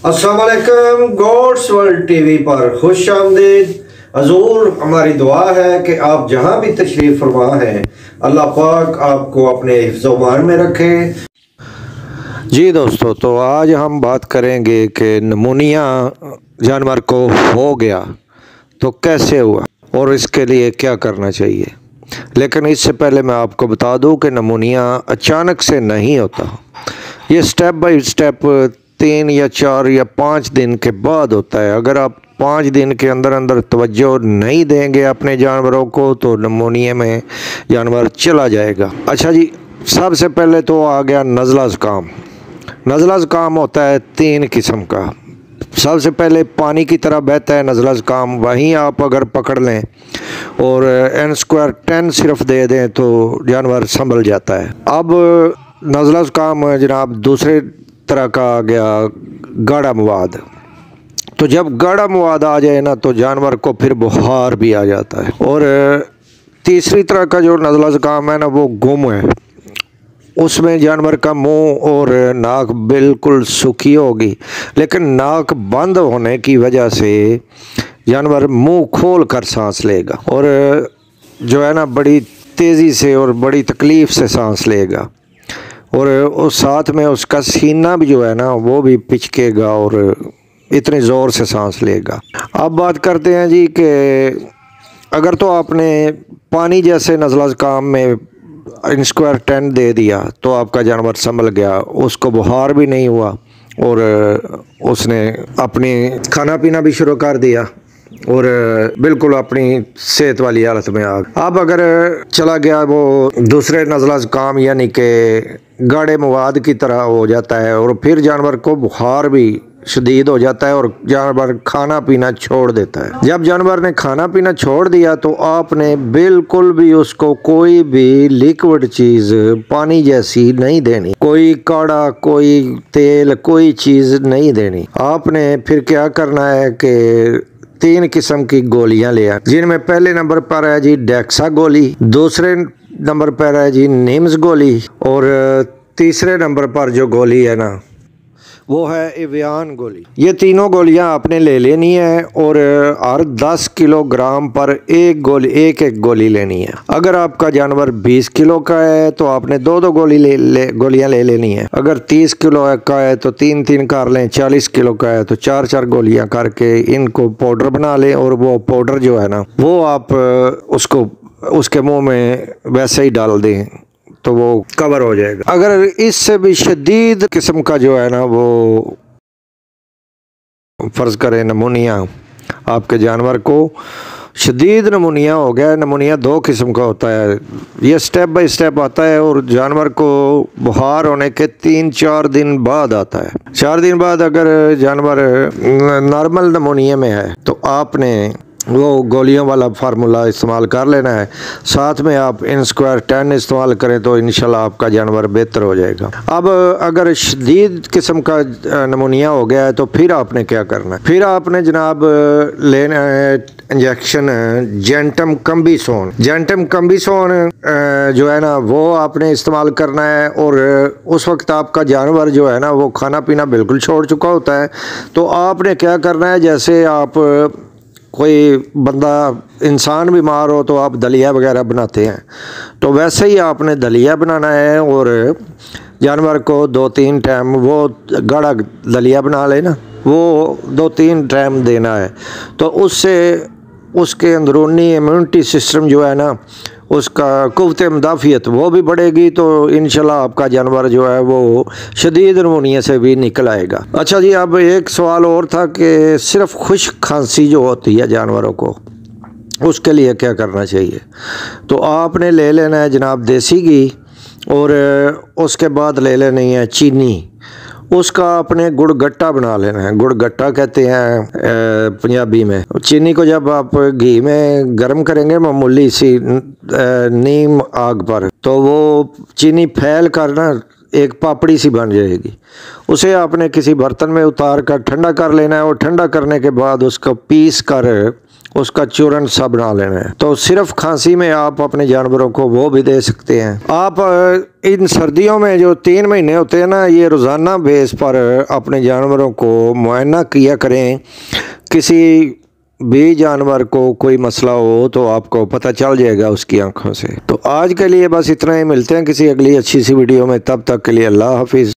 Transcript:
अस्सलाम वालेकुम। God's world TV पर खुश आमदीद। हजूर, हमारी दुआ है कि आप जहाँ भी तशरीफ़ फरमा हैं, अल्लाह पाक आपको अपने हिफ्ज़-ओ-मान में रखे। जी दोस्तों, तो आज हम बात करेंगे कि निमोनिया जानवर को हो गया तो कैसे हुआ और इसके लिए क्या करना चाहिए। लेकिन इससे पहले मैं आपको बता दूं कि निमोनिया अचानक से नहीं होता। ये स्टेप बाय स्टेप 3 या 4 या 5 दिन के बाद होता है। अगर आप 5 दिन के अंदर अंदर तवज्जो नहीं देंगे अपने जानवरों को तो निमोनिया में जानवर चला जाएगा। अच्छा जी, सबसे पहले तो आ गया नज़ला ज़ुकाम। नज़ला ज़ुकाम होता है 3 किस्म का। सबसे पहले पानी की तरह बहता है नज़ला ज़ुकाम, वहीं आप अगर पकड़ लें और N-10 सिर्फ दे दें तो जानवर संभल जाता है। अब नज़ला ज़ुकाम जनाब दूसरे तरह का आ गया गाढ़ा मवाद। तो जब गाढ़ा मवाद आ जाए ना तो जानवर को फिर बुखार भी आ जाता है। और तीसरी तरह का जो नज़ला ज़ुकाम है ना वो गुम है। उसमें जानवर का मुंह और नाक बिल्कुल सूखी होगी, लेकिन नाक बंद होने की वजह से जानवर मुंह खोल कर सांस लेगा और जो है ना बड़ी तेज़ी से और बड़ी तकलीफ़ से सांस लेगा। और उस साथ में उसका सीना भी जो है ना वो भी पिचकेगा और इतने ज़ोर से सांस लेगा। अब बात करते हैं जी कि अगर तो आपने पानी जैसे नज़ला ज़ुकाम में N-10 दे दिया तो आपका जानवर संभल गया, उसको बुखार भी नहीं हुआ और उसने अपनी खाना पीना भी शुरू कर दिया और बिल्कुल अपनी सेहत वाली हालत में आ गया। अब अगर चला गया वो दूसरे नज़ला ज़ुकाम यानी कि गाढ़े मवाद की तरह हो जाता है और फिर जानवर को बुखार भी शदीद हो जाता है और जानवर खाना पीना छोड़ देता है। जब जानवर ने खाना पीना छोड़ दिया तो आपने बिल्कुल भी उसको कोई भी लिक्विड चीज़ पानी जैसी नहीं देनी, कोई काढ़ा, कोई तेल, कोई चीज़ नहीं देनी। आपने फिर क्या करना है कि 3 किस्म की गोलियां ले आए, जिनमें पहले नंबर पर है जी डेक्सा गोली, दूसरे नंबर पर है जी निम्स गोली और तीसरे नंबर पर जो गोली है ना वो है एवियन गोली। ये तीनों गोलियां आपने ले लेनी है और हर 10 किलोग्राम पर एक गोली लेनी है। अगर आपका जानवर 20 किलो का है तो आपने 2 गोलियां ले लेनी है। अगर 30 किलो का है तो 3 कर लें, 40 किलो का है तो 4 गोलियां करके इनको पाउडर बना लें और वो पाउडर जो है ना वो आप उसको उसके मुंह में वैसे ही डाल दें तो वो कवर हो जाएगा। अगर इससे भी शदीद किस्म का जो है ना वो फर्ज करें निमोनिया, आपके जानवर को शदीद निमोनिया हो गया। निमोनिया 2 किस्म का होता है, ये स्टेप बाय स्टेप आता है और जानवर को बुखार होने के 3-4 दिन बाद आता है। 4 दिन बाद अगर जानवर नॉर्मल निमोनिया में है तो आपने वो गोलियों वाला फार्मूला इस्तेमाल कर लेना है। साथ में आप N-10 इस्तेमाल करें तो इंशाल्लाह आपका जानवर बेहतर हो जाएगा। अब अगर शदीद किस्म का निमोनिया हो गया है तो फिर आपने क्या करना है, फिर आपने जनाब लेना है इंजेक्शन जेंटम कम्बिसोन। जेंटम कम्बिसोन जो है ना वो आपने इस्तेमाल करना है और उस वक्त आपका जानवर जो है ना वो खाना पीना बिल्कुल छोड़ चुका होता है। तो आपने क्या करना है, जैसे आप कोई बंदा इंसान बीमार हो तो आप दलिया वगैरह बनाते हैं तो वैसे ही आपने दलिया बनाना है और जानवर को 2-3 टाइम वो गाढ़ा दलिया बना लेना, वो 2-3 टाइम देना है। तो उससे उसके अंदरूनी इम्यूनिटी सिस्टम जो है ना उसका कुव्वत मुदाफ़ियत वो भी बढ़ेगी तो इंशाल्लाह आपका जानवर जो है वो शदीद निमोनिया से भी निकल आएगा। अच्छा जी, अब एक सवाल और था कि सिर्फ खुश्क खांसी जो होती है जानवरों को उसके लिए क्या करना चाहिए। तो आपने ले लेना है जनाब देसी घी और उसके बाद ले लेनी है चीनी, उसका आपने गुड़ गट्टा बना लेना है। गुड़ गट्टा कहते हैं पंजाबी में। चीनी को जब आप घी में गर्म करेंगे मामूली सी नीम आग पर तो वो चीनी फैल कर ना एक पापड़ी सी बन जाएगी। उसे आपने किसी बर्तन में उतार कर ठंडा कर लेना है, और ठंडा करने के बाद उसको पीस कर उसका चूरन सा बना लेना है। तो सिर्फ खांसी में आप अपने जानवरों को वो भी दे सकते हैं। आप इन सर्दियों में जो 3 महीने होते हैं ना, ये रोज़ाना बेस पर अपने जानवरों को मुआयना किया करें। किसी भी जानवर को कोई मसला हो तो आपको पता चल जाएगा उसकी आंखों से। तो आज के लिए बस इतना ही, मिलते हैं किसी अगली अच्छी सी वीडियो में, तब तक के लिए अल्लाह हाफिज़।